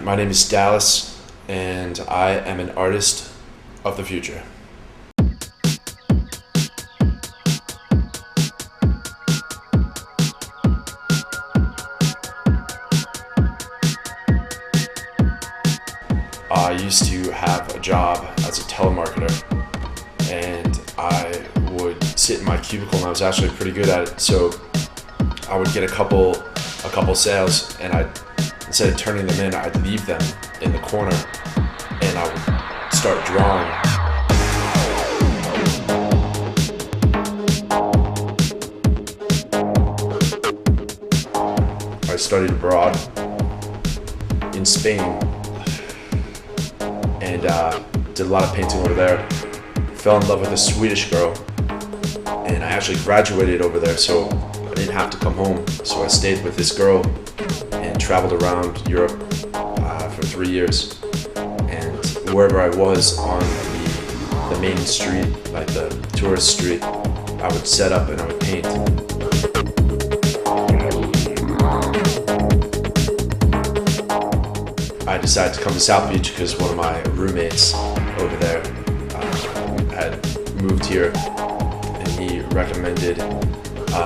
My name is Dallas, and I am an artist of the future. I used to have a job as a telemarketer, and I would sit in my cubicle, and I was actually pretty good at it. So I would get a couple sales, and instead of turning them in, I'd leave them in the corner, and I would start drawing. I studied abroad in Spain, and did a lot of painting over there. Fell in love with a Swedish girl, and I actually graduated over there, so I didn't have to come home. So I stayed with this girl and traveled around Europe for 3 years. And wherever I was on the main street, like the tourist street, I would set up and I would paint. I decided to come to South Beach because one of my roommates over there had moved here, and he recommended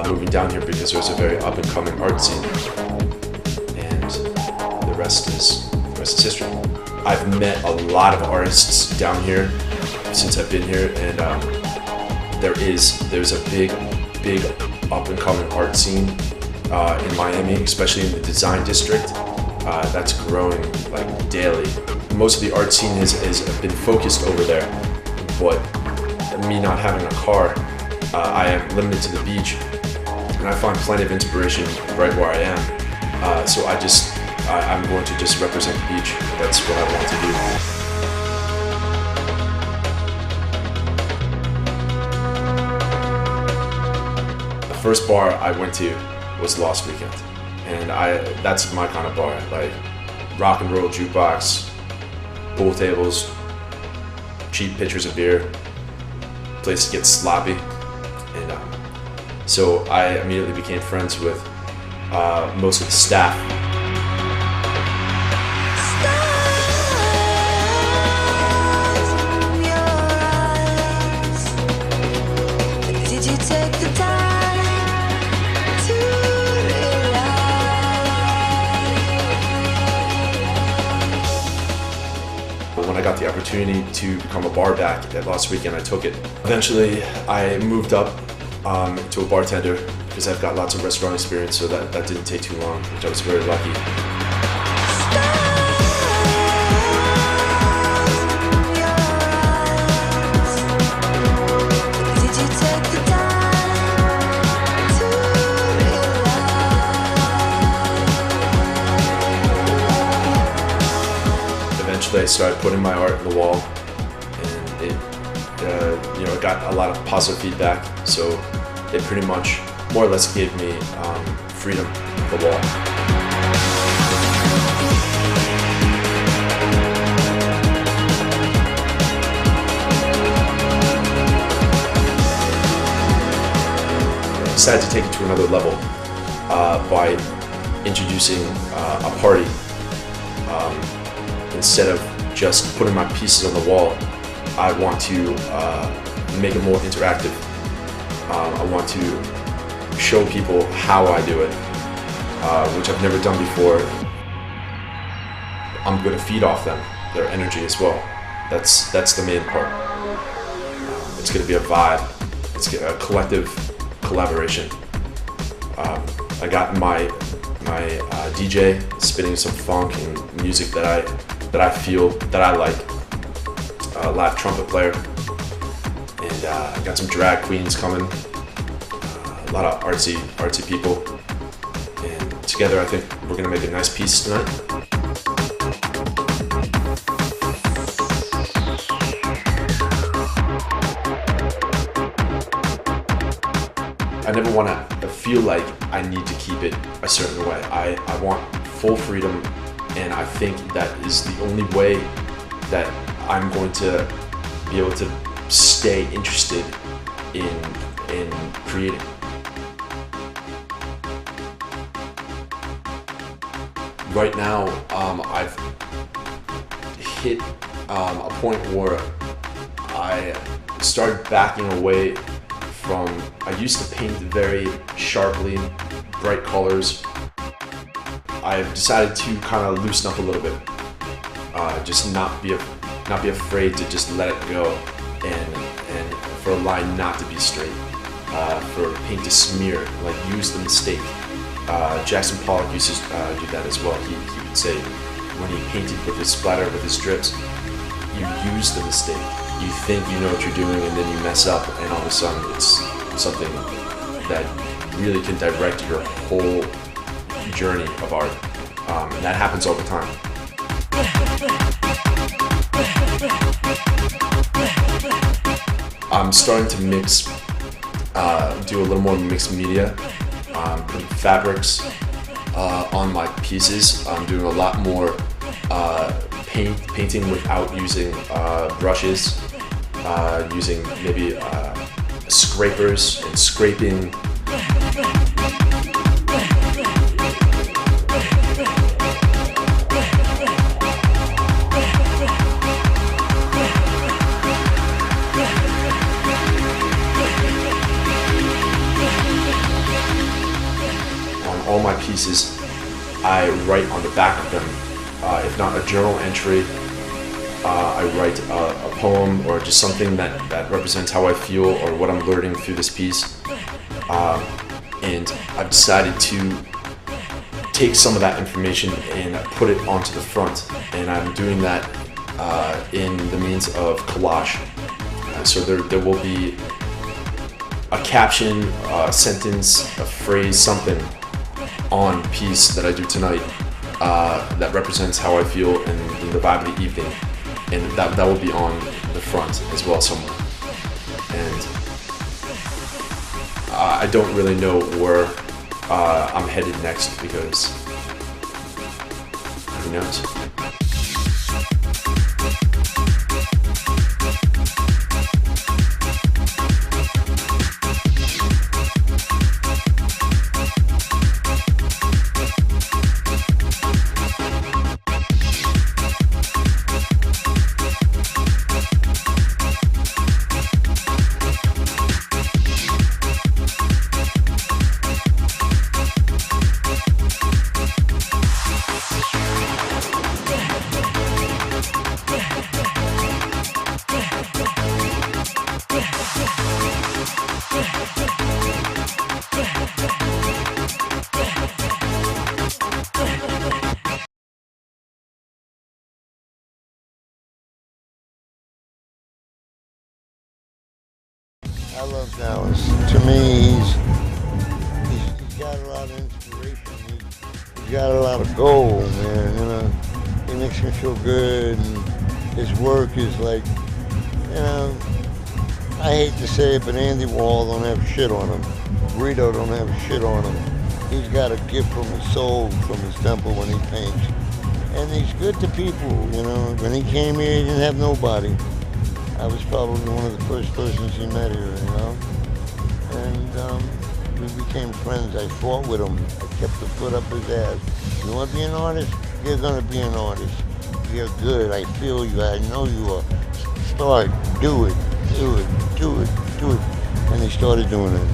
moving down here because there's a very up-and-coming art scene, and the rest is history. I've met a lot of artists down here since I've been here, and there's a big up-and-coming art scene in Miami, especially in the design district. That's growing like daily. Most of the art scene has been focused over there, but me not having a car, I am limited to the beach, and I find plenty of inspiration right where I am. So I'm going to just represent the beach. That's what I want to do. The first bar I went to was Lost Weekend. And that's my kind of bar, like rock and roll jukebox, pool tables, cheap pitchers of beer, place to get sloppy. And so I immediately became friends with most of the staff. When I got the opportunity to become a bar back at Lost Weekend, I took it. Eventually, I moved up to a bartender because I've got lots of restaurant experience, so that didn't take too long, which I was very lucky. I started putting my art on the wall, and it got a lot of positive feedback. So it pretty much, more or less, gave me freedom of the wall. I decided to take it to another level by introducing a party. Instead of just putting my pieces on the wall, I want to make it more interactive. I want to show people how I do it, which I've never done before. I'm going to feed off them, their energy as well. That's the main part. It's going to be a vibe. It's a collective collaboration. I got my DJ spinning some funk and music that I feel that I like. A live trumpet player, and I got some drag queens coming. A lot of artsy people, and together I think we're gonna make a nice piece tonight. I never want to feel like I need to keep it a certain way. I want full freedom, and I think that is the only way that I'm going to be able to stay interested in creating. right now, I've hit a point where I started backing away from, I used to paint very sharply, bright colors. I've decided to kind of loosen up a little bit, just not be afraid to just let it go, and for a line not to be straight, for paint to smear, like use the mistake. Jackson Pollock used to do that as well. He would say when he painted with his splatter, with his drips, you use the mistake. You think you know what you're doing, and then you mess up, and all of a sudden it's something that really can direct your whole journey of art, and that happens all the time. I'm starting to mix, do a little more mixed media, putting fabrics on my pieces. I'm doing a lot more painting without using brushes, using maybe scrapers and scraping. On all my pieces, I write on the back of them, if not a journal entry, I write a poem or just something that represents how I feel or what I'm learning through this piece. And I've decided to take some of that information and put it onto the front. And I'm doing that in the means of collage. So there will be a caption, a sentence, a phrase, something on the piece that I do tonight that represents how I feel and the vibe of the evening, and that will be on the front as well somewhere. And I don't really know where I'm headed next, because who knows? I love Dallas. To me, he's got a lot of inspiration. He's got a lot of gold, man. You know, he makes me feel good, and his work is like, you know, I hate to say it, but Andy Warhol don't have shit on him. Guido don't have shit on him. He's got a gift from his soul, from his temple when he paints. And he's good to people, you know. When he came here, he didn't have nobody. I was probably one of the first persons he met here, you know. And we became friends. I fought with him. I kept the foot up his ass. You want to be an artist? You're going to be an artist. You're good. I feel you. I know you are. Start. Do it. Do it. Do it. Do it. And he started doing it.